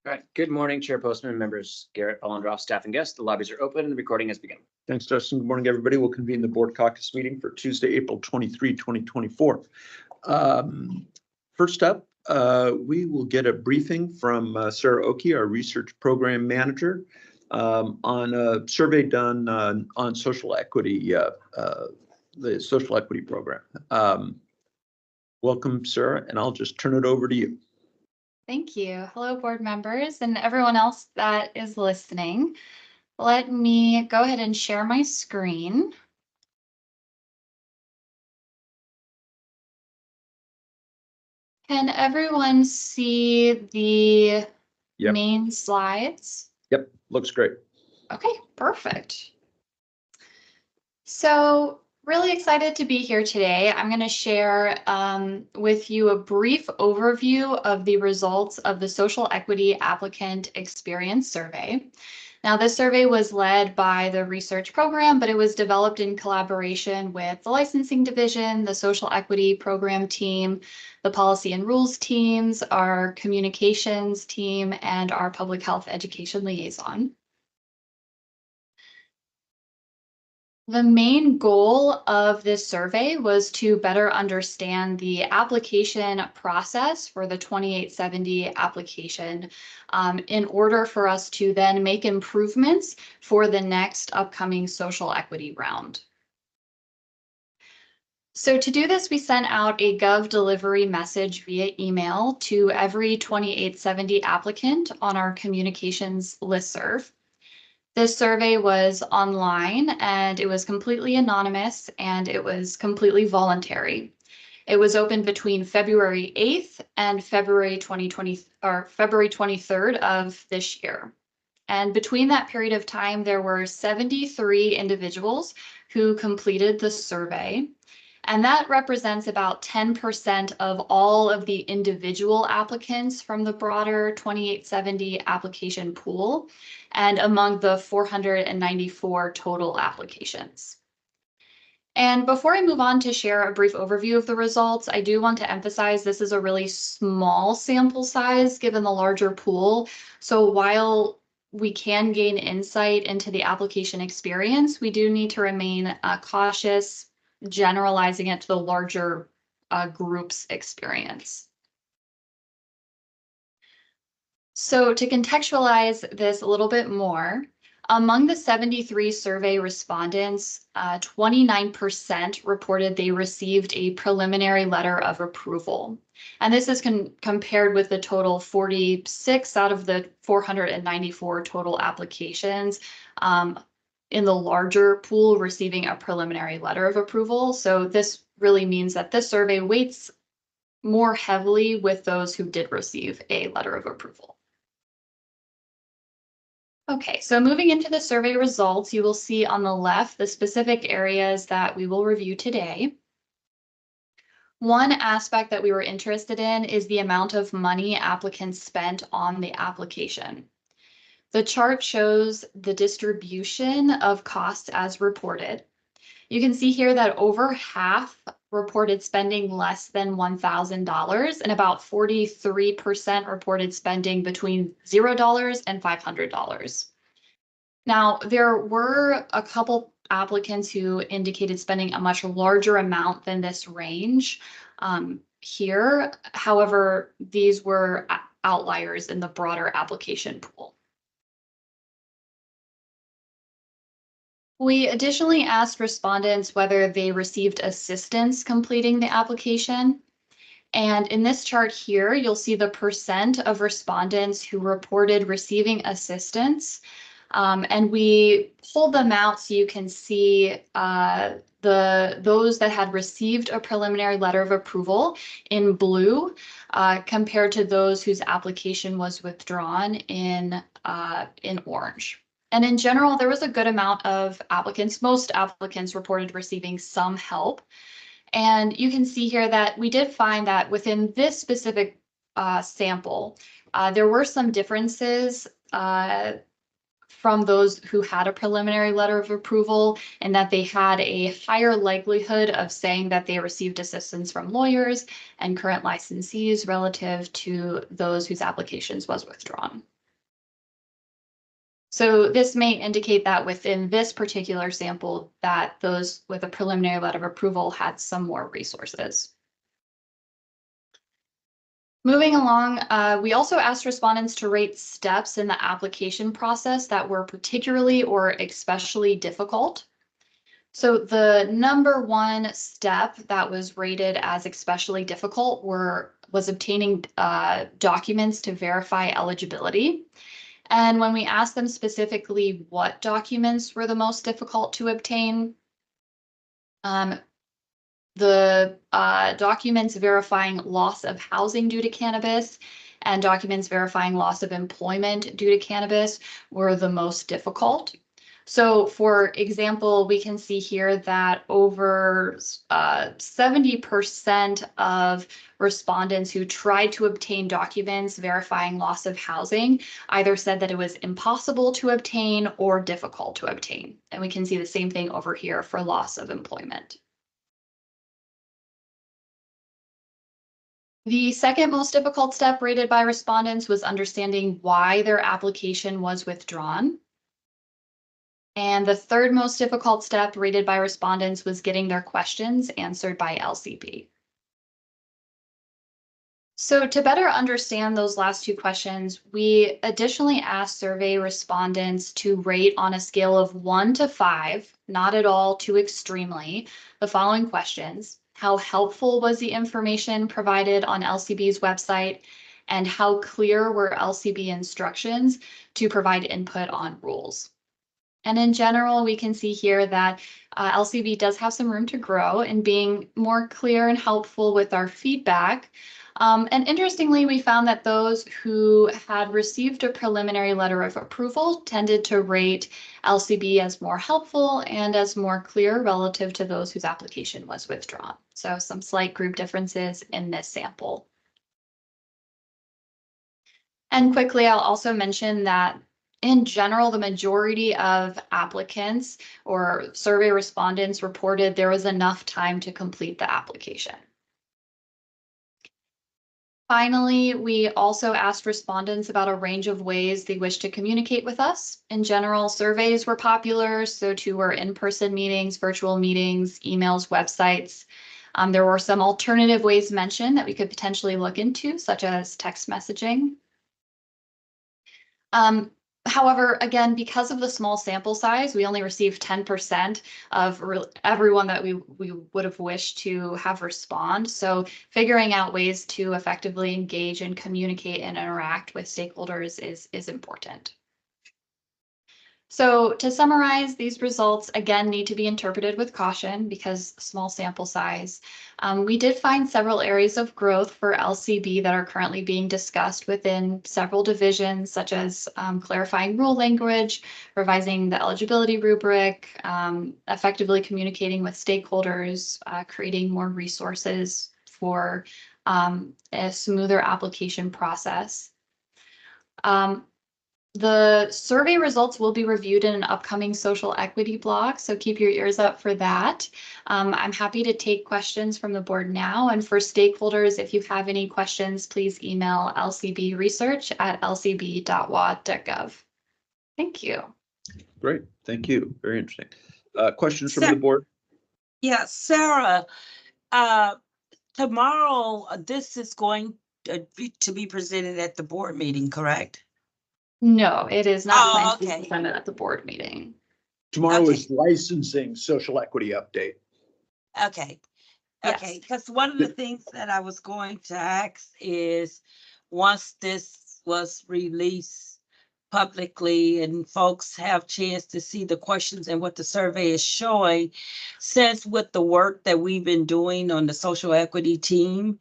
All right. Good morning, Chair Postman, members, Garrett, Allendroff, staff, and guests. The lobbies are open and the recording has begun. Thanks, Justin. Good morning, everybody. We'll convene the board caucus meeting for Tuesday, April 23, 2024. First up, we will get a briefing from Sarah Oki, our research program manager, on a survey done on social equity, the social equity program. Welcome, Sarah, and I'll just turn it over to you. Thank you. Hello, board members and everyone else that is listening. Let me go ahead and share my screen. Can everyone see the main slides? Yep, looks great. Okay, perfect. So really excited to be here today. I'm going to share with you a brief overview of the results of the Social Equity Applicant Experience Survey. Now, this survey was led by the research program, but it was developed in collaboration with the licensing division, the social equity program team, the policy and rules teams, our communications team, and our public health education liaison. The main goal of this survey was to better understand the application process for the 2870 application in order for us to then make improvements for the next upcoming social equity round. So to do this, we sent out a Gov delivery message via email to every 2870 applicant on our communications listserv. This survey was online and it was completely anonymous and it was completely voluntary. It was open between February 8th and February 23rd of this year. And between that period of time, there were 73 individuals who completed the survey. And that represents about 10% of all of the individual applicants from the broader 2870 application pool and among the 494 total applications. And before I move on to share a brief overview of the results, I do want to emphasize this is a really small sample size given the larger pool. So while we can gain insight into the application experience, we do need to remain cautious, generalizing it to the larger group's experience. So to contextualize this a little bit more, among the 73 survey respondents, 29% reported they received a preliminary letter of approval. And this is compared with the total 46 out of the 494 total applications in the larger pool receiving a preliminary letter of approval. So this really means that this survey weights more heavily with those who did receive a letter of approval. Okay, so moving into the survey results, you will see on the left the specific areas that we will review today. One aspect that we were interested in is the amount of money applicants spent on the application. The chart shows the distribution of costs as reported. You can see here that over half reported spending less than $1,000 and about 43% reported spending between $0 and $500. Now, there were a couple applicants who indicated spending a much larger amount than this range here. However, these were outliers in the broader application pool. We additionally asked respondents whether they received assistance completing the application. And in this chart here, you'll see the percent of respondents who reported receiving assistance. And we pulled them out so you can see those that had received a preliminary letter of approval in blue compared to those whose application was withdrawn in orange. And in general, there was a good amount of applicants. Most applicants reported receiving some help. And you can see here that we did find that within this specific sample, there were some differences from those who had a preliminary letter of approval and that they had a higher likelihood of saying that they received assistance from lawyers and current licensees relative to those whose applications was withdrawn. So this may indicate that within this particular sample that those with a preliminary letter of approval had some more resources. Moving along, we also asked respondents to rate steps in the application process that were particularly or especially difficult. So the number one step that was rated as especially difficult was obtaining documents to verify eligibility. And when we asked them specifically what documents were the most difficult to obtain, the documents verifying loss of housing due to cannabis and documents verifying loss of employment due to cannabis were the most difficult. So for example, we can see here that over 70% of respondents who tried to obtain documents verifying loss of housing either said that it was impossible to obtain or difficult to obtain. And we can see the same thing over here for loss of employment. The second most difficult step rated by respondents was understanding why their application was withdrawn. And the third most difficult step rated by respondents was getting their questions answered by LCB. So to better understand those last two questions, we additionally asked survey respondents to rate on a scale of 1 to 5, not at all too extremely, the following questions. How helpful was the information provided on LCB's website? And how clear were LCB instructions to provide input on rules? And in general, we can see here that LCB does have some room to grow in being more clear and helpful with our feedback. And interestingly, we found that those who had received a preliminary letter of approval tended to rate LCB as more helpful and as more clear relative to those whose application was withdrawn. So some slight group differences in this sample. And quickly, I'll also mention that in general, the majority of applicants or survey respondents reported there was enough time to complete the application. Finally, we also asked respondents about a range of ways they wish to communicate with us. In general, surveys were popular, so too were in-person meetings, virtual meetings, emails, websites. There were some alternative ways mentioned that we could potentially look into, such as text messaging. However, again, because of the small sample size, we only received 10% of everyone that we would have wished to have respond. So figuring out ways to effectively engage and communicate and interact with stakeholders is important. So to summarize, these results, again, need to be interpreted with caution because small sample size. We did find several areas of growth for LCB that are currently being discussed within several divisions, such as clarifying rule language, revising the eligibility rubric, effectively communicating with stakeholders, creating more resources for a smoother application process. The survey results will be reviewed in an upcoming social equity blog, so keep your ears up for that. I'm happy to take questions from the board now, and for stakeholders, if you have any questions, please email lcbresearch@lcb.wa.gov. Thank you. Great, thank you. Very interesting. Questions from the board? Yeah, Sarah, tomorrow, this is going to be presented at the board meeting, correct? No, it is not planned to be okay. presented at the board meeting. Tomorrow is licensing social equity update. Okay. Okay, because one of the things that I was going to ask is, once this was released publicly and folks have chance to see the questions and what the survey is showing, since with the work that we've been doing on the social equity team,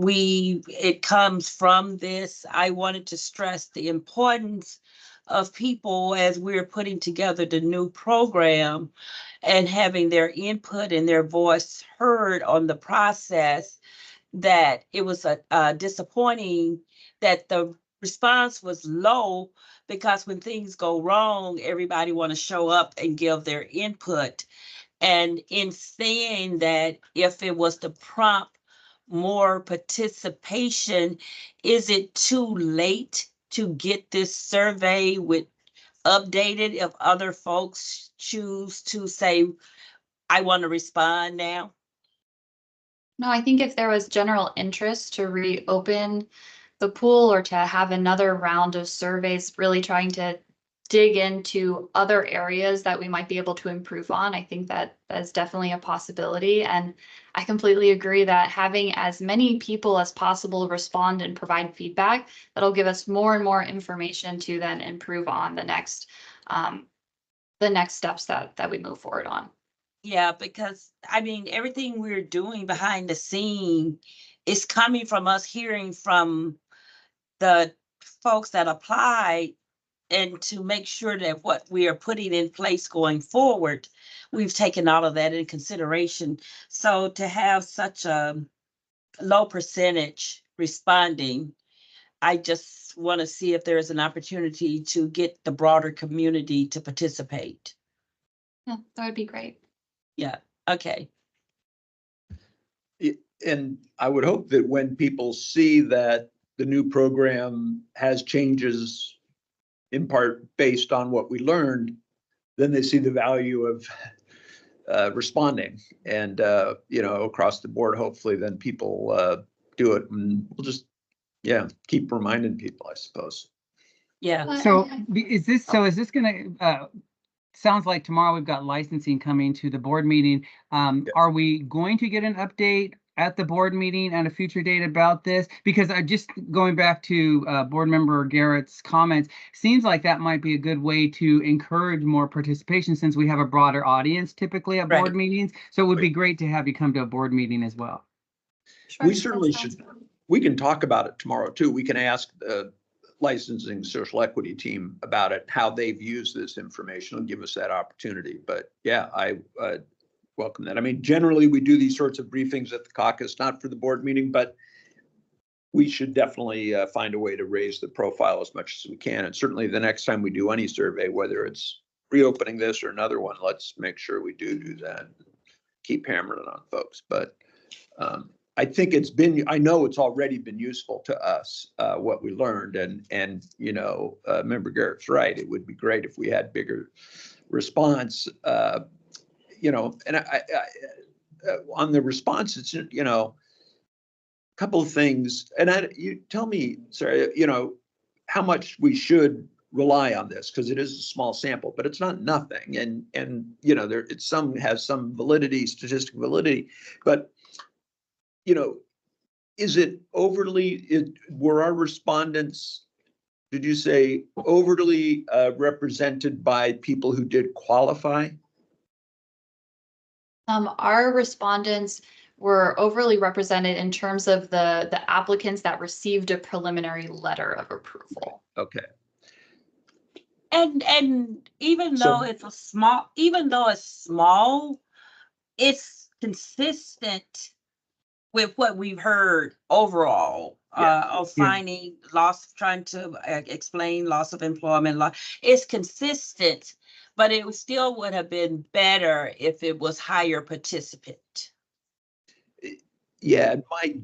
it comes from this. I wanted to stress the importance of people as we're putting together the new program and having their input and their voice heard on the process, that it was disappointing that the response was low, because when things go wrong, everybody want to show up and give their input. And in saying that, if it was to prompt more participation, is it too late to get this survey with updated if other folks choose to say, I want to respond now? No, I think if there was general interest to reopen the pool or to have another round of surveys, really trying to dig into other areas that we might be able to improve on, I think that is definitely a possibility. And I completely agree that having as many people as possible respond and provide feedback, that'll give us more and more information to then improve on the next steps that we move forward on. Yeah, because I mean, everything we're doing behind the scene is coming from us hearing from the folks that apply, and to make sure that what we are putting in place going forward, we've taken all of that in consideration. So to have such a low percentage responding, I just want to see if there is an opportunity to get the broader community to participate. Yeah, that would be great. Yeah, okay. And I would hope that when people see that the new program has changes in part based on what we learned, then they see the value of responding and, across the board, hopefully then people do it, and we'll just, keep reminding people, I suppose. Yeah. So is this gonna, sounds like tomorrow we've got licensing coming to the board meeting. Yes. Are we going to get an update at the board meeting at a future date about this? Because I just going back to board member Garrett's comments, seems like that might be a good way to encourage more participation since we have a broader audience typically at board Right. meetings. So it would be great to have you come to a board meeting as well. We certainly should. We can talk about it tomorrow too. We can ask the licensing social equity team about it, how they've used this information, and give us that opportunity. But yeah, I welcome that. I mean, generally we do these sorts of briefings at the caucus, not for the board meeting, but we should definitely find a way to raise the profile as much as we can. And certainly the next time we do any survey, whether it's reopening this or another one, let's make sure we do that. Keep hammering on folks. But I think I know it's already been useful to us, what we learned, and Member Garrett's right. It would be great if we had bigger response, and I on the response, it's, a couple of things, and you tell me, Sarah, how much we should rely on this, because it is a small sample, but it's not nothing, and it's has some validity, statistical validity, but is it were our respondents, did you say, overly represented by people who did qualify? Our respondents were overly represented in terms of the applicants that received a preliminary letter of approval. Okay. And even though it's small, it's consistent with what we've heard overall, of finding trying to explain loss of employment. It's consistent, but it still would have been better if it was higher participant. Yeah, my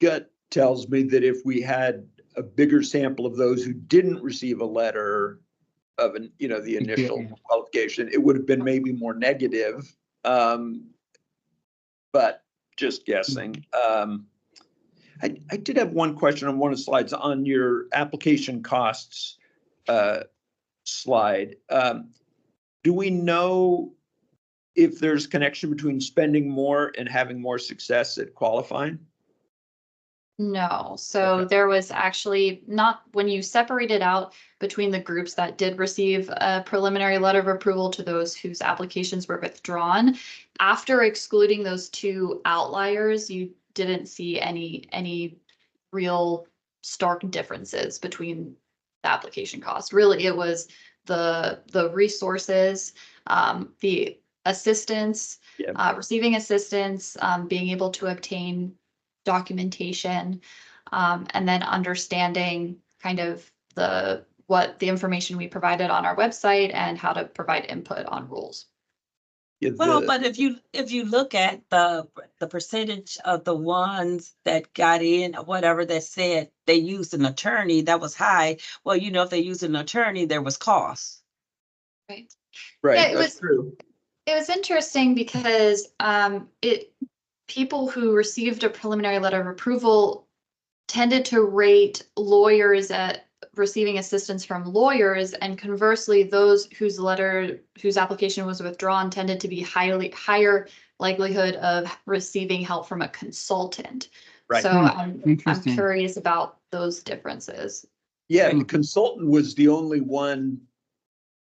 gut tells me that if we had a bigger sample of those who didn't receive a letter of the initial qualification, it would have been maybe more negative. But just guessing. I did have one question on one of the slides on your application costs slide. Do we know if there's connection between spending more and having more success at qualifying? No, so there was actually not, when you separate it out between the groups that did receive a preliminary letter of approval to those whose applications were withdrawn, after excluding those two outliers, you didn't see any real stark differences between the application cost. Really, it was the resources, the assistance, receiving assistance, being able to obtain documentation, and then understanding kind of what the information we provided on our website and how to provide input on rules. Well, but if you look at the percentage of the ones that got in, or whatever, that said they used an attorney, that was high. Well, if they used an attorney, there was cost. Right. Right, Yeah, it that's was true. it was interesting because people who received a preliminary letter of approval tended to rate lawyers at receiving assistance from lawyers, and conversely, those whose application was withdrawn tended to be higher likelihood of receiving help from a consultant. Right. So I'm Interesting. curious about those differences. Yeah, the consultant was the only one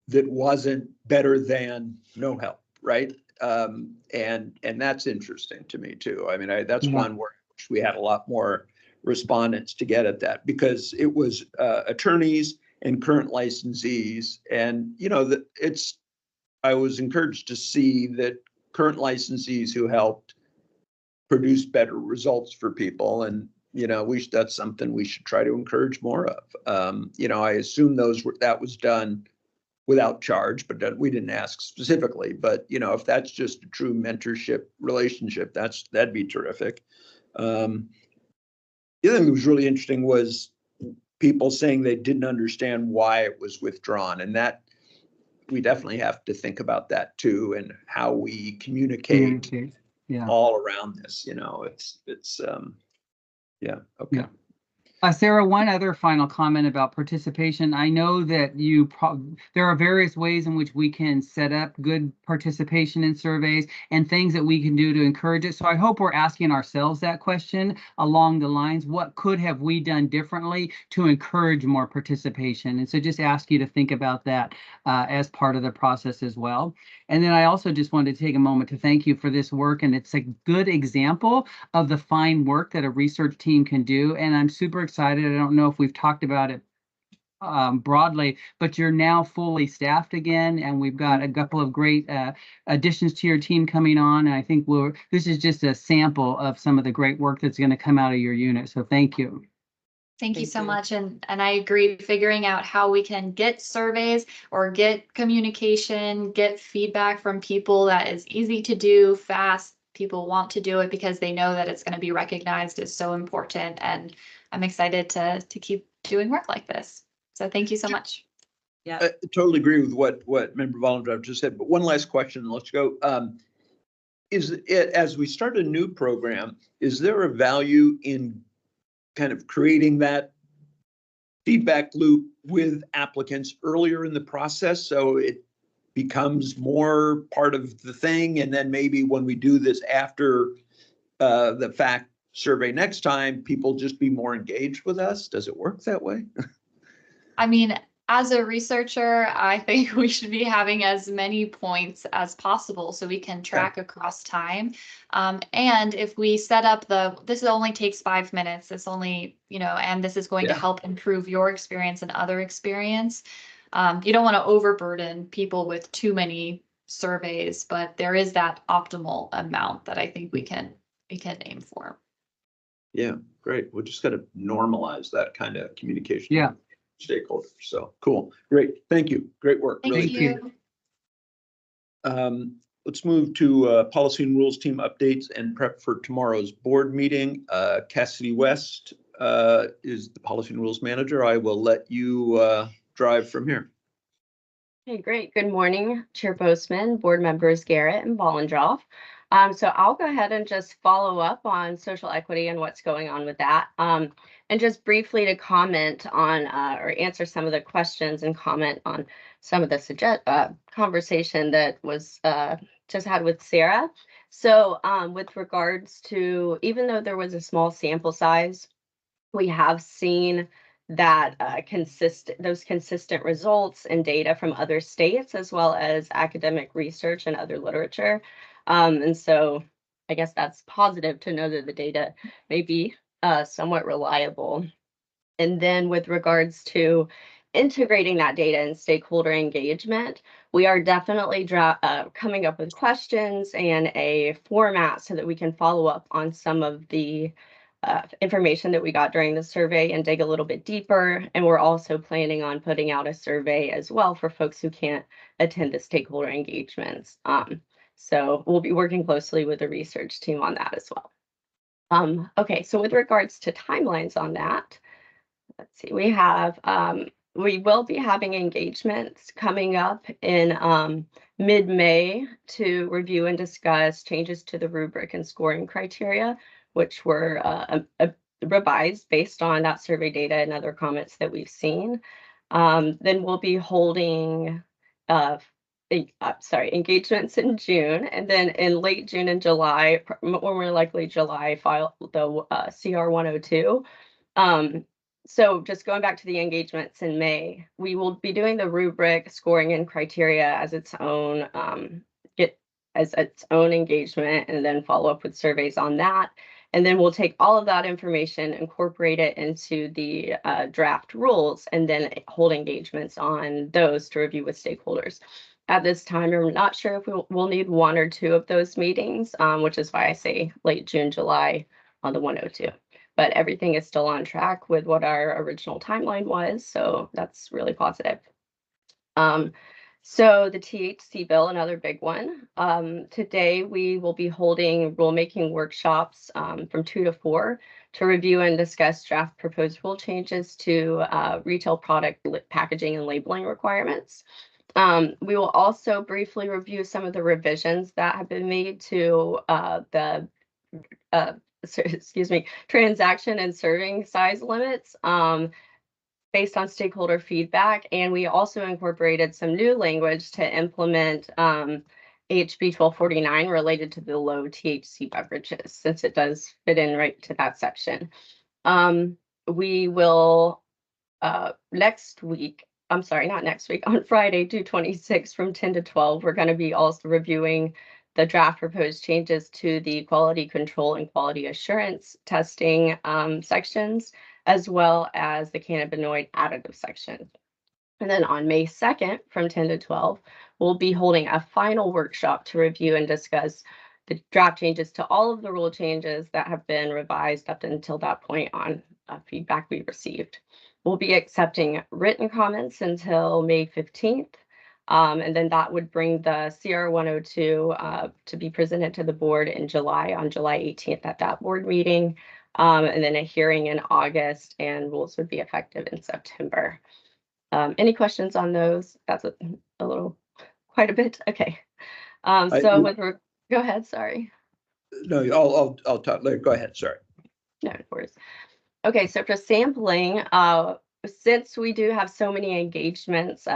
that wasn't better than no help, right? And that's interesting to me too. I mean, that's Yeah. one where we had a lot more respondents to get at that, because it was attorneys and current licensees. And, you know, I was encouraged to see that current licensees who helped produce better results for people. And, you know, that's something we should try to encourage more of. You know, I assume that was done without charge, but we didn't ask specifically. But, you know, if that's just a true mentorship relationship, that'd be terrific. The other thing that was really interesting was people saying they didn't understand why it was withdrawn. And that we definitely have to think about that too, and how we communicate Yeah. all around this. You know, it's yeah. Okay. Yeah. Sarah, one other final comment about participation. I know that there are various ways in which we can set up good participation in surveys and things that we can do to encourage it. So I hope we're asking ourselves that question along the lines, what could have we done differently to encourage more participation? And so just ask you to think about that as part of the process as well. And then I also just wanted to take a moment to thank you for this work. And it's a good example of the fine work that a research team can do. And I'm super excited. I don't know if we've talked about it broadly, but you're now fully staffed again, and we've got a couple of great additions to your team coming on. And I think this is just a sample of some of the great work that's going to come out of your unit. So thank you. Thank you so much. And I agree, figuring out how we can get surveys or get communication, get feedback from people that is easy to do, fast. People want to do it because they know that it's going to be recognized is so important. And I'm excited to keep doing work like this. So thank you so much. Yeah. I totally agree with what Member Volendorf just said. But one last question, let's go. As we start a new program, is there a value in kind of creating that feedback loop with applicants earlier in the process, so it becomes more part of the thing? And then maybe when we do this after the fact survey next time, people just be more engaged with us? Does it work that way? I mean, as a researcher, I think we should be having as many points as possible so we can track across time. And if we set up this only takes 5 minutes, this only, and this is going to help improve your experience and other experience. You don't want to overburden people with too many surveys, but there is that optimal amount that I think we can aim for. Yeah, great. We're just going to normalize that kind of communication. Yeah. Stakeholders. So cool. Great. Thank you. Great work. Thank you. Let's move to policy and rules team updates and prep for tomorrow's board meeting. Cassidy West is the policy and rules manager. I will let you drive from here. Okay, great. Good morning, Chair Postman, board members Garrett and Volendorf. So I'll go ahead and just follow up on social equity and what's going on with that. And just briefly to comment on or answer some of the questions and comment on some of the conversation that was just had with Sarah. So with regards to, even though there was a small sample size, we have seen that those consistent results and data from other states, as well as academic research and other literature. And so I guess that's positive to know that the data may be somewhat reliable. And then with regards to integrating that data and stakeholder engagement, we are definitely coming up with questions and a format so that we can follow up on some of the information that we got during the survey and dig a little bit deeper. And we're also planning on putting out a survey as well for folks who can't attend the stakeholder engagements. So we'll be working closely with the research team on that as well. Okay, so with regards to timelines on that, let's see, we have We will be having engagements coming up in mid-May to review and discuss changes to the rubric and scoring criteria, which were revised based on that survey data and other comments that we've seen. Then we'll be holding engagements in June, and then in late June and July, more likely July, file the CR 102. So just going back to the engagements in May, we will be doing the rubric scoring and criteria as its own engagement, and then follow up with surveys on that. And then we'll take all of that information, incorporate it into the draft rules, and then hold engagements on those to review with stakeholders. At this time, I'm not sure if we'll need 1 or 2 of those meetings, which is why I say late June, July on the 102. But everything is still on track with what our original timeline was, so that's really positive. So the THC bill, another big one. Today we will be holding rulemaking workshops from 2 to 4 to review and discuss draft proposed rule changes to retail product packaging and labeling requirements. We will also briefly review some of the revisions that have been made to the transaction and serving size limits based on stakeholder feedback. And we also incorporated some new language to implement HB 1249 related to the low THC beverages, since it does fit in right to that section. We will on Friday, due 26 from 10 to 12, we're going to be also reviewing the draft proposed changes to the quality control and quality assurance testing sections, as well as the cannabinoid additive section. And then on May 2nd, from 10 to 12, we'll be holding a final workshop to review and discuss the draft changes to all of the rule changes that have been revised up until that point on feedback we received. We'll be accepting written comments until May 15th. And then that would bring the CR 102 to be presented to the board in July, on July 18th at that board meeting. And then a hearing in August, and rules would be effective in September. Any questions on those? That's quite a bit. Okay. Go ahead, sorry. No, I'll talk later. Go ahead, sorry. No, of course. Okay, so for sampling, since we do have so many engagements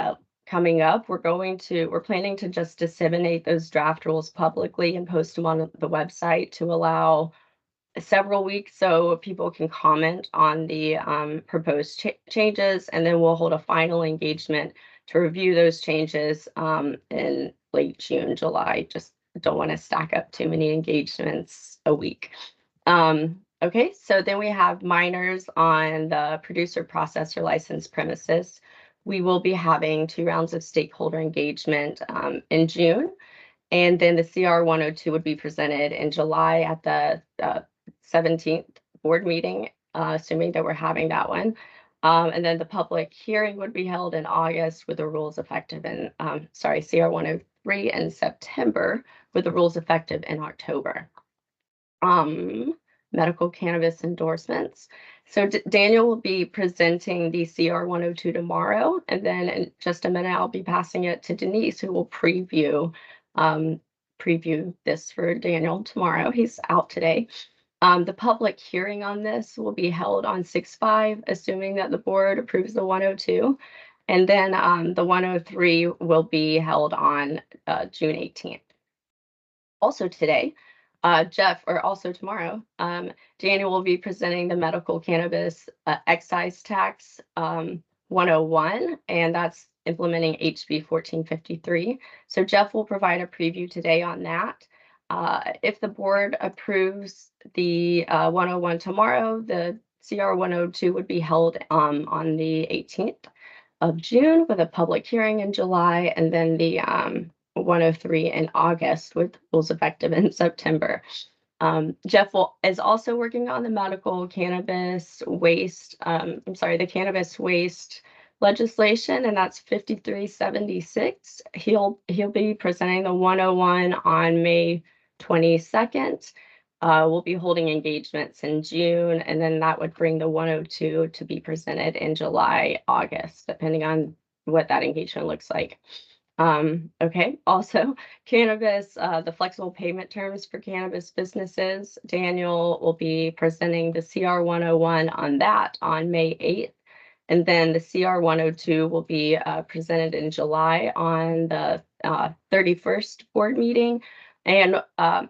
coming up, we're planning to just disseminate those draft rules publicly and post them on the website to allow several weeks so people can comment on the proposed changes, and then we'll hold a final engagement to review those changes in late June, July. Just don't want to stack up too many engagements a week. Okay, so then we have minors on the producer processor license premises. We will be having 2 rounds of stakeholder engagement in June, and then the CR 102 would be presented in July at the 17th board meeting, assuming that we're having that one. And then the public hearing would be held in August with the rules effective in, CR 103 in September with the rules effective in October. Medical cannabis endorsements. So Daniel will be presenting the CR 102 tomorrow, and then in just a minute I'll be passing it to Denise, who will preview this for Daniel tomorrow. He's out today. The public hearing on this will be held on 6/5, assuming that the board approves the 102, and then the 103 will be held on June 18th. Also today, tomorrow, Daniel will be presenting the medical cannabis excise tax 101, and that's implementing HB 1453. So Jeff will provide a preview today on that. If the board approves the 101 tomorrow, the CR 102 would be held on the 18th of June with a public hearing in July, and then the 103 in August with rules effective in September. Jeff is also working on the medical cannabis waste, the cannabis waste legislation, and that's 5376. He'll be presenting the 101 on May 22nd. We'll be holding engagements in June, and then that would bring the 102 to be presented in July, August, depending on what that engagement looks like. Okay, also cannabis, the flexible payment terms for cannabis businesses. Daniel will be presenting the CR 101 on that on May 8th. And then the CR 102 will be presented in July on the 31st board meeting. And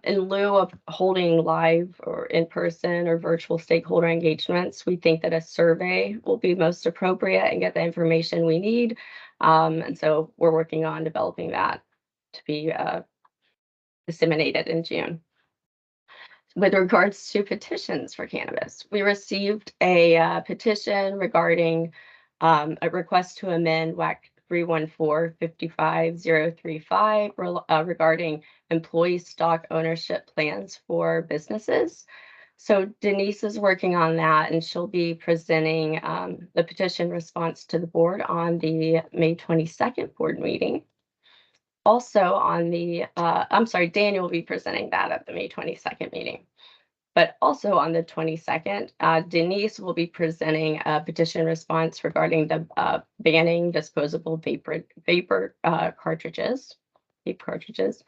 in lieu of holding live or in-person or virtual stakeholder engagements, we think that a survey will be most appropriate and get the information we need. And so we're working on developing that to be disseminated in June. With regards to petitions for cannabis, we received a petition regarding a request to amend WAC 314-55035 regarding employee stock ownership plans for businesses. So Denise is working on that, and she'll be presenting the petition response to the board on the May 22nd board meeting. Also on the, Daniel will be presenting that at the May 22nd meeting. But also on the 22nd, Denise will be presenting a petition response regarding the banning disposable vapor cartridges, vape cartridges.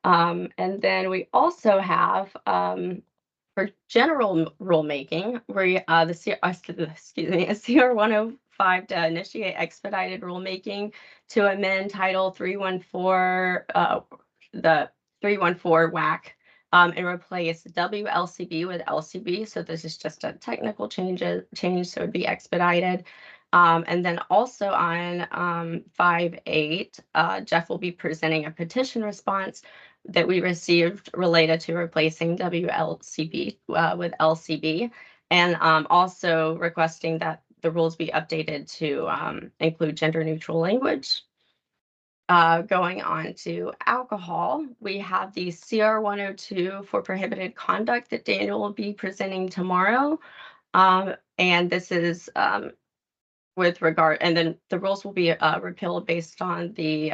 And then we also have for general rulemaking, where the CR 105 to initiate expedited rulemaking to amend Title 314, the 314 WAC. And replace WLCB with LCB. So this is just a technical change, so it'd be expedited. And then also on 5/8, Jeff will be presenting a petition response that we received related to replacing WLCB with LCB, and also requesting that the rules be updated to include gender neutral language. Going on to alcohol, we have the CR 102 for prohibited conduct that Daniel will be presenting tomorrow. And this is with regard, and then the rules will be repealed based on the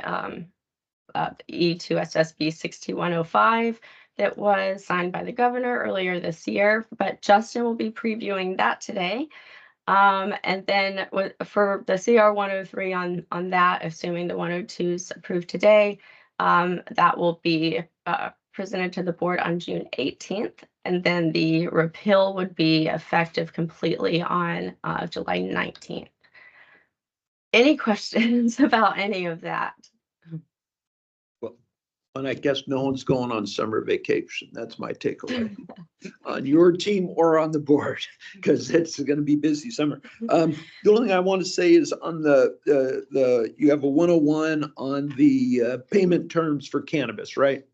E2SSB 6105 that was signed by the governor earlier this year. But Justin will be previewing that today. And then for the CR 103 on that, assuming the 102 is approved today, that will be presented to the board on June 18th. And then the repeal would be effective completely on July 19th. Any questions about any of that? And I guess no one's going on summer vacation. That's my takeaway on your team or on the board, because it's going to be busy summer. The only thing I want to say is on the you have a 101 on the payment terms for cannabis, right?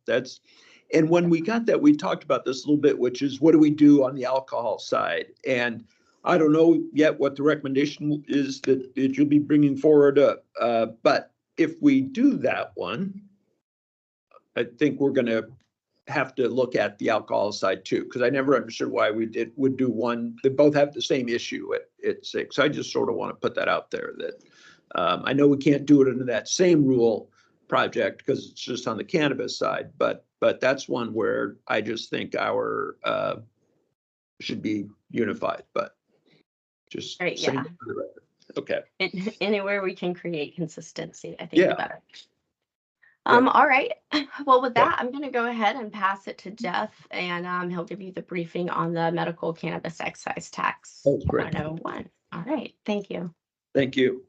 And when we got that, we talked about this a little bit, which is what do we do on the alcohol side? And I don't know yet what the recommendation is that you'll be bringing forward. But if we do that one, I think we're going to have to look at the alcohol side too, because I never understood why we would do one. They both have the same issue at 6. I just sort of want to put that out there that I know we can't do it under that same rule project because it's just on the cannabis side, but that's one where I just think our should be unified, but just Right, saying yeah. it for the record. Okay. Anywhere we can create consistency, I think the better. Yeah. All right. Well, with that, I'm going to go ahead and pass it to Jeff, and he'll give you the briefing on the medical cannabis excise tax. That's great. 101. All right. Thank you. Thank you.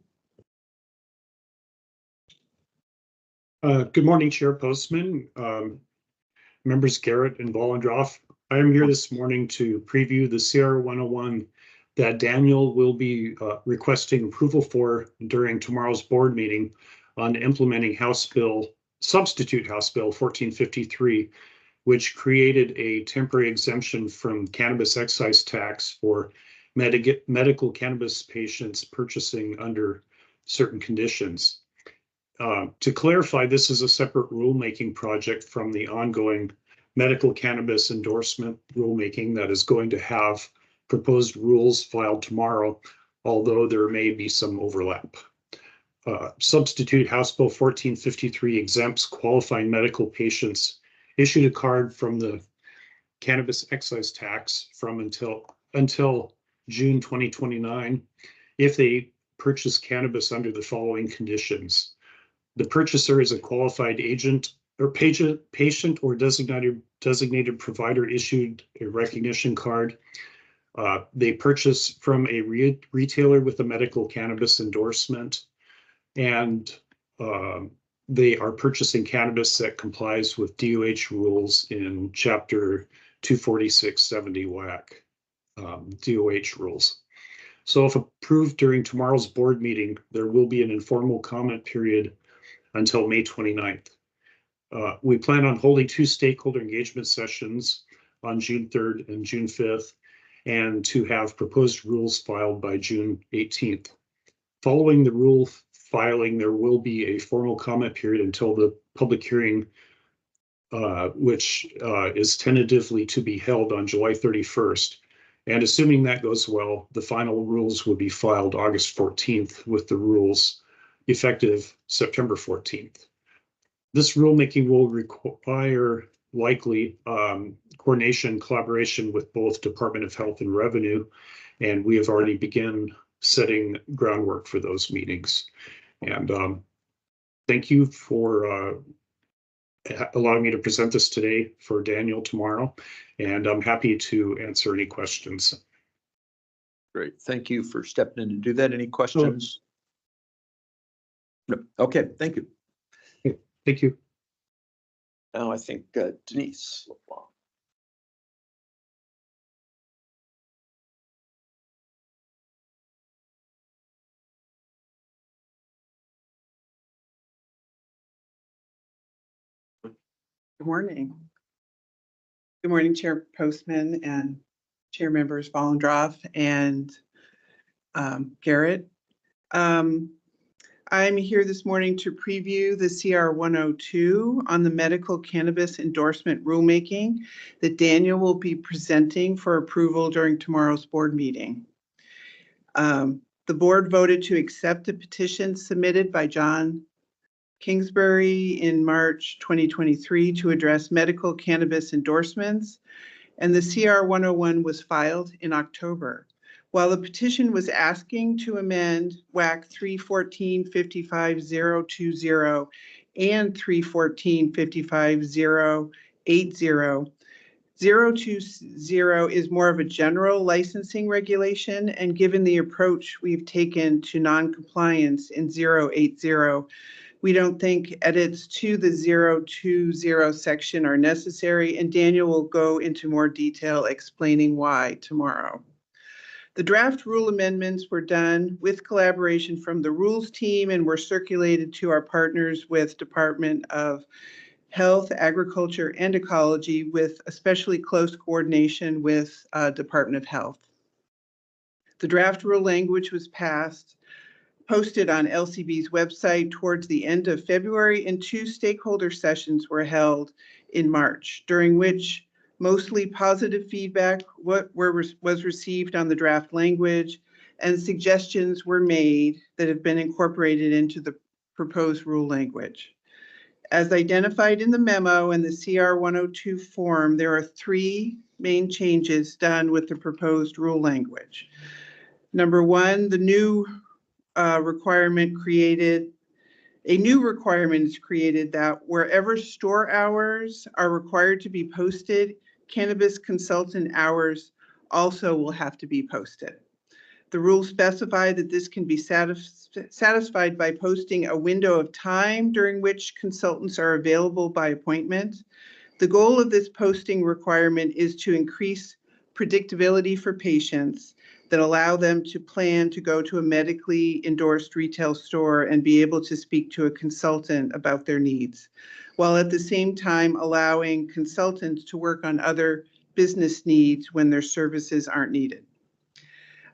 Good morning, Chair Postman, members Garrett and Bollendroff. I am here this morning to preview the CR 101 that Daniel will be requesting approval for during tomorrow's board meeting on implementing substitute House Bill 1453, which created a temporary exemption from cannabis excise tax for medical cannabis patients purchasing under certain conditions. To clarify, this is a separate rulemaking project from the ongoing medical cannabis endorsement rulemaking that is going to have proposed rules filed tomorrow, although there may be some overlap. Substitute House Bill 1453 exempts qualifying medical patients issued a card from the cannabis excise tax from until June 2029 if they purchase cannabis under the following conditions. The purchaser is a qualified agent or patient or designated provider issued a recognition card. They purchase from a retailer with a medical cannabis endorsement, and they are purchasing cannabis that complies with DOH rules in Chapter 24670 WAC, DOH rules. So if approved during tomorrow's board meeting, there will be an informal comment period until May 29th. We plan on holding 2 stakeholder engagement sessions on June 3rd and June 5th, and to have proposed rules filed by June 18th. Following the rule filing, there will be a formal comment period until the public hearing, which is tentatively to be held on July 31st. And assuming that goes well, the final rules will be filed August 14th with the rules effective September 14th. This rulemaking will require likely coordination, collaboration with both Department of Health and Revenue, and we have already begun setting groundwork for those meetings. And thank you for allowing me to present this today for Daniel tomorrow, and I'm happy to answer any questions. Great. Thank you for stepping in to do that. Any questions? No. Okay, thank you. Thank you. Now I think Denise. Good morning. Good morning, Chair Postman and Chair Members Volendroff and Garrett. I'm here this morning to preview the CR 102 on the medical cannabis endorsement rulemaking that Daniel will be presenting for approval during tomorrow's board meeting. The board voted to accept a petition submitted by John Kingsbury in March 2023 to address medical cannabis endorsements, and the CR 101 was filed in October. While the petition was asking to amend WAC 314-55020 and 314-55080, 020 is more of a general licensing regulation, and given the approach we've taken to non-compliance in 080, we don't think edits to the 020 section are necessary, and Daniel will go into more detail explaining why tomorrow. The draft rule amendments were done with collaboration from the rules team and were circulated to our partners with Department of Health, Agriculture, and Ecology, with especially close coordination with Department of Health. The draft rule language was posted on LCB's website towards the end of February, and 2 stakeholder sessions were held in March, during which mostly positive feedback was received on the draft language, and suggestions were made that have been incorporated into the proposed rule language. As identified in the memo and the CR 102 form, there are 3 main changes done with the proposed rule language. Number 1, the new requirement is created that wherever store hours are required to be posted, cannabis consultant hours also will have to be posted. The rules specify that this can be satisfied by posting a window of time during which consultants are available by appointment. The goal of this posting requirement is to increase predictability for patients that allow them to plan to go to a medically endorsed retail store and be able to speak to a consultant about their needs, while at the same time allowing consultants to work on other business needs when their services aren't needed.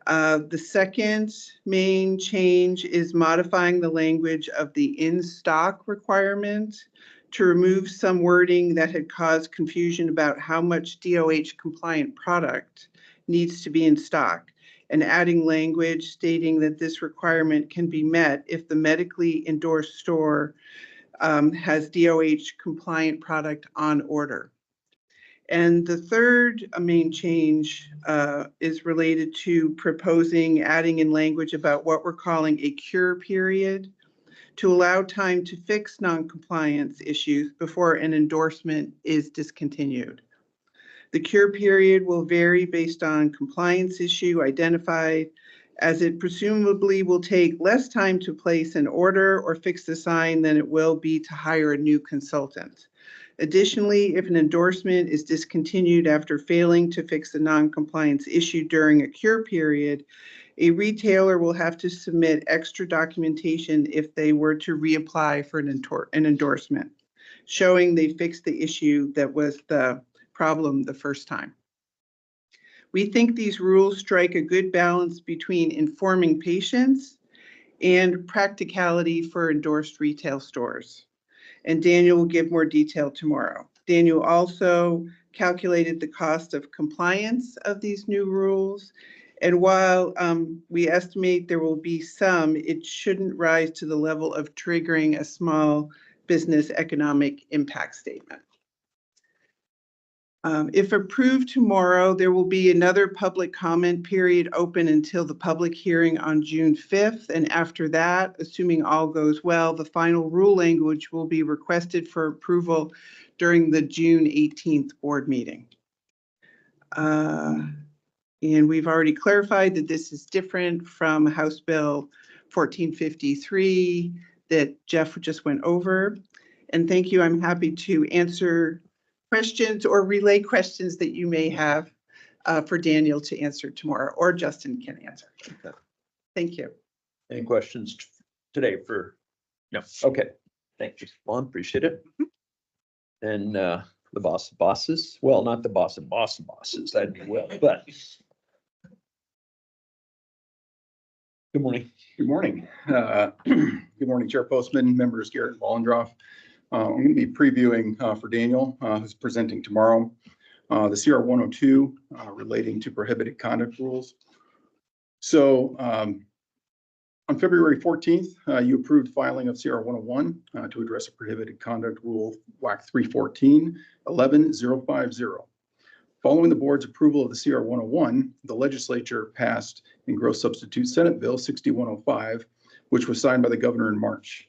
The second main change is modifying the language of the in-stock requirement to remove some wording that had caused confusion about how much DOH compliant product needs to be in stock, and adding language stating that this requirement can be met if the medically endorsed store has DOH compliant product on order. And the third main change is related to proposing adding in language about what we're calling a cure period to allow time to fix non-compliance issues before an endorsement is discontinued. The cure period will vary based on compliance issue identified, as it presumably will take less time to place an order or fix the sign than it will be to hire a new consultant. Additionally, if an endorsement is discontinued after failing to fix a non-compliance issue during a cure period, a retailer will have to submit extra documentation if they were to reapply for an endorsement, showing they fixed the issue that was the problem the first time. We think these rules strike a good balance between informing patients and practicality for endorsed retail stores. And Daniel will give more detail tomorrow. Daniel also calculated the cost of compliance of these new rules. And while we estimate there will be some, it shouldn't rise to the level of triggering a small business economic impact statement. If approved tomorrow, there will be another public comment period open until the public hearing on June 5th. And after that, assuming all goes well, the final rule language will be requested for approval during the June 18th board meeting. And we've already clarified that this is different from House Bill 1453 that Jeff just went over. And thank you. I'm happy to answer questions or relay questions that you may have for Daniel to answer tomorrow, or Justin can answer. Thank you. Any questions today for? No. Okay. Thank you. Well, appreciate it. And the bosses, well, not the bosses, that'd be well, but. Good morning. Good morning. Good morning, Chair Postman, members Garrett and Wallendroff. I'm going to be previewing for Daniel, who's presenting tomorrow, the CR 102 relating to prohibited conduct rules. So on February 14th, you approved filing of CR 101 to address a prohibited conduct rule, WAC 314-11050. Following the board's approval of the CR 101, the legislature passed in gross substitute Senate Bill 6105, which was signed by the governor in March.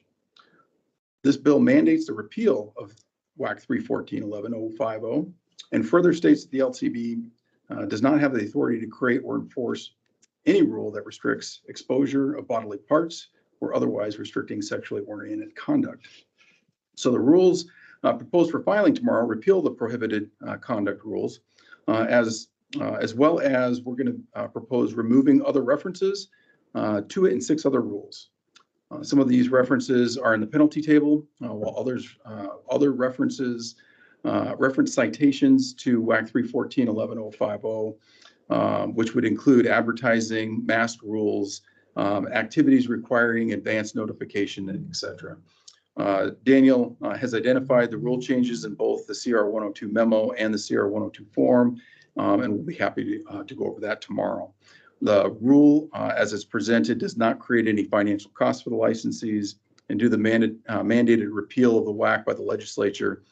This bill mandates the repeal of WAC 314-11050 and further states that the LCB does not have the authority to create or enforce any rule that restricts exposure of bodily parts or otherwise restricting sexually oriented conduct. So the rules proposed for filing tomorrow repeal the prohibited conduct rules, as well as we're going to propose removing other references to it in 6 other rules. Some of these references are in the penalty table, while other references, reference citations to WAC 314-11050, which would include advertising, mask rules, activities requiring advance notification, etc. Daniel has identified the rule changes in both the CR 102 memo and the CR 102 form, and we'll be happy to go over that tomorrow. The rule, as it's presented, does not create any financial costs for the licensees and do the mandated repeal of the WAC by the legislature,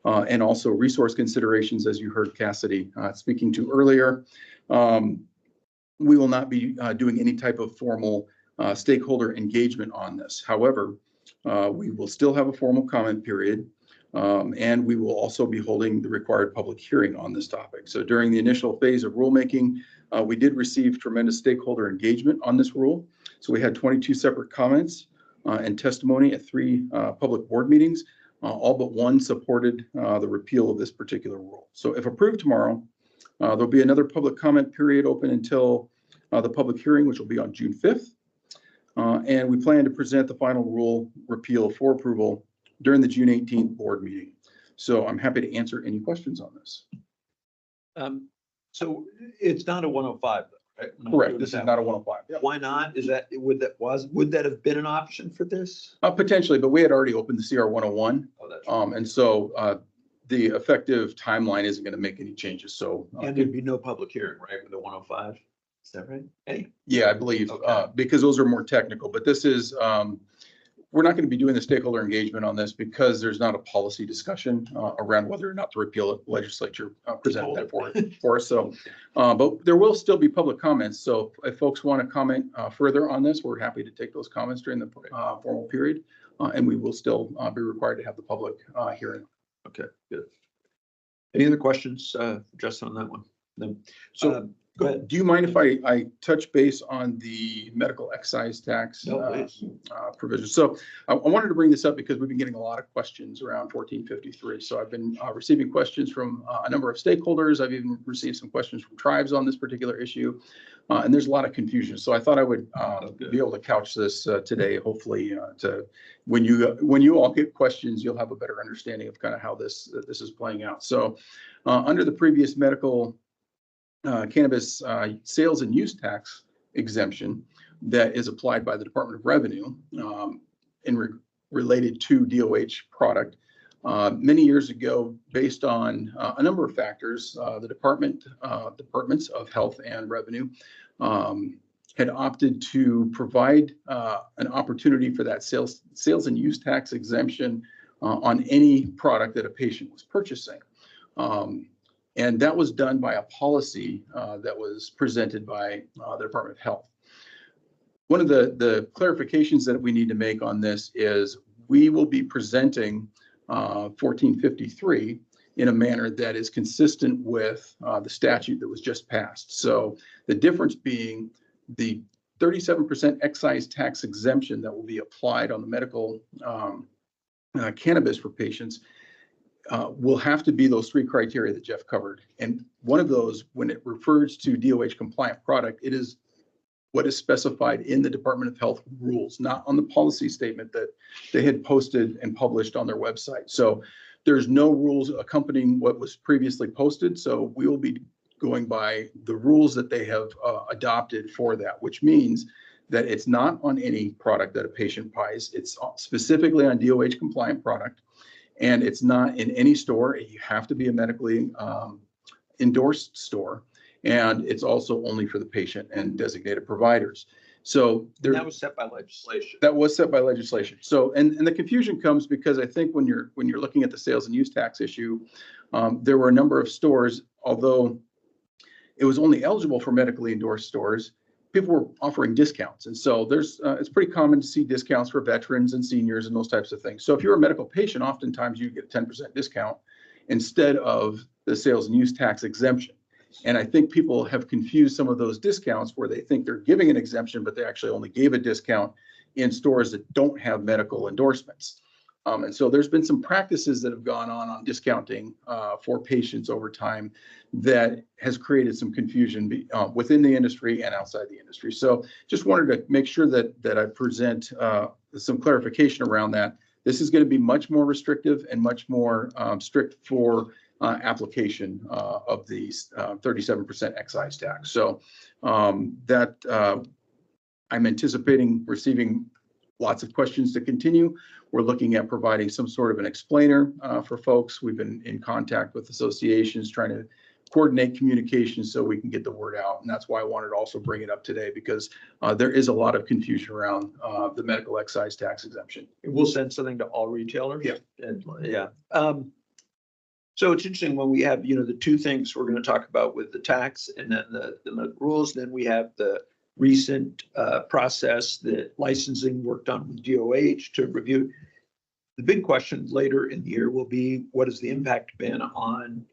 and also resource considerations, as you heard Cassidy speaking to earlier. We will not be doing any type of formal stakeholder engagement on this. However, we will still have a formal comment period, and we will also be holding the required public hearing on this topic. So during the initial phase of rulemaking, we did receive tremendous stakeholder engagement on this rule. So we had 22 separate comments and testimony at 3 public board meetings. All but one supported the repeal of this particular rule. So if approved tomorrow, there'll be another public comment period open until the public hearing, which will be on June 5th. And we plan to present the final rule repeal for approval during the June 18th board meeting. So I'm happy to answer any questions on this. So it's not a 105, right? Correct. This is not a 105. Yep. Why not? Would that have been an option for this? Potentially, but we had already opened the CR 101. Oh, that's right. And so the effective timeline isn't going to make any changes. So and there'd be no public hearing, right, with the 105? Is that right? Hey. Yeah, I believe, okay. Because those are more technical, but this is we're not going to be doing the stakeholder engagement on this because there's not a policy discussion around whether or not to repeal it. Legislature presented that for us. So, but there will still be public comments. So if folks want to comment further on this, we're happy to take those comments during the formal period. And we will still be required to have the public hearing. Okay, good. Any other questions, just on that one? No. So Go ahead. do you mind if I touch base on the medical excise tax provision? So I wanted to bring this up because we've been getting a lot of questions around 1453. So I've been receiving questions from a number of stakeholders. I've even received some questions from tribes on this particular issue. And there's a lot of confusion. So I thought I would be able to couch this today, hopefully, to when you all get questions, you'll have a better understanding of kind of how this is playing out. So under the previous medical cannabis sales and use tax exemption that is applied by the Department of Revenue related to DOH product. Many years ago, based on a number of factors, the departments of health and revenue had opted to provide an opportunity for that sales and use tax exemption on any product that a patient was purchasing. And that was done by a policy that was presented by the Department of Health. One of the clarifications that we need to make on this is we will be presenting 1453 in a manner that is consistent with the statute that was just passed. So the difference being the 37% excise tax exemption that will be applied on the medical cannabis for patients will have to be those three criteria that Jeff covered. And one of those, when it refers to DOH compliant product, it is what is specified in the Department of Health rules, not on the policy statement that they had posted and published on their website. So there's no rules accompanying what was previously posted. So we will be going by the rules that they have adopted for that, which means that it's not on any product that a patient buys. It's specifically on DOH compliant product. And it's not in any store. You have to be a medically endorsed store. And it's also only for the patient and designated providers. So that was set by legislation. That was set by legislation. So, and the confusion comes because I think when you're looking at the sales and use tax issue, there were a number of stores, although it was only eligible for medically endorsed stores, people were offering discounts. And so it's pretty common to see discounts for veterans and seniors and those types of things. So if you're a medical patient, oftentimes you get a 10% discount instead of the sales and use tax exemption. And I think people have confused some of those discounts where they think they're giving an exemption, but they actually only gave a discount in stores that don't have medical endorsements. And so there's been some practices that have gone on discounting for patients over time that has created some confusion within the industry and outside the industry. So just wanted to make sure that I present some clarification around that. This is going to be much more restrictive and much more strict for application of these 37% excise tax. So that I'm anticipating receiving lots of questions to continue. We're looking at providing some sort of an explainer for folks. We've been in contact with associations trying to coordinate communication so we can get the word out. And that's why I wanted to also bring it up today, because there is a lot of confusion around the medical excise tax exemption. We'll send something to all retailers. Yeah. And, yeah. So it's interesting when we have, the two things we're going to talk about with the tax and then the rules, then we have the recent process that licensing worked on with DOH to review. The big question later in the year will be, what has the impact been on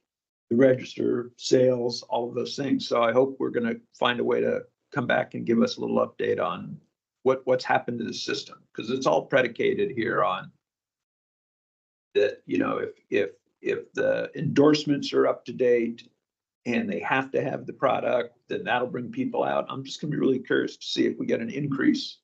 the register, sales, all of those things. So I hope we're going to find a way to come back and give us a little update on what's happened to the system, because it's all predicated here on that, if the endorsements are up to date and they have to have the product, then that'll bring people out. I'm just going to be really curious to see if we get an increase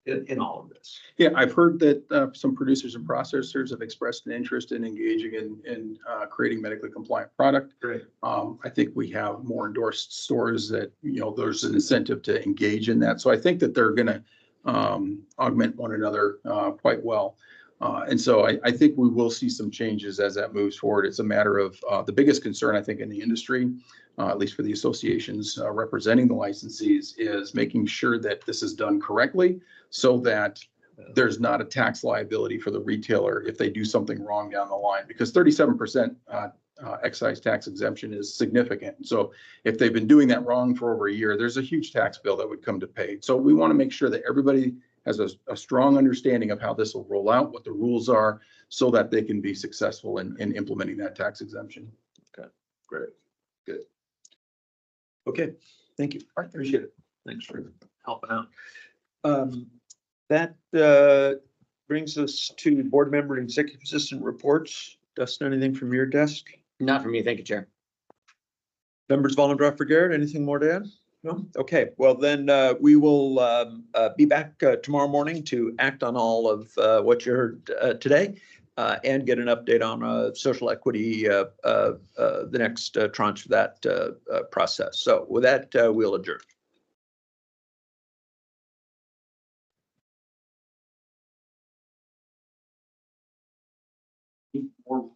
in all of this. Yeah, I've heard that some producers and processors have expressed an interest in engaging in creating medically compliant product. Great. I think we have more endorsed stores that, there's an incentive to engage in that. So I think that they're going to augment one another quite well. And so I think we will see some changes as that moves forward. It's a matter of the biggest concern, I think, in the industry, at least for the associations representing the licensees, is making sure that this is done correctly so that there's not a tax liability for the retailer if they do something wrong down the line, because 37% excise tax exemption is significant. So if they've been doing that wrong for over a year, there's a huge tax bill that would come to pay. So we want to make sure that everybody has a strong understanding of how this will roll out, what the rules are, so that they can be successful in implementing that tax exemption. Okay, great, good. Okay, thank you. I appreciate it. Thanks for helping out. That brings us to board member and executive assistant reports. Dustin, anything from your desk? Not for me. Thank you, Chair. Members Vollendorf or Garrett, anything more to add? No? Okay, well then we will be back tomorrow morning to act on all of what you heard today and get an update on social equity, the next tranche of that process. So with that, we'll adjourn.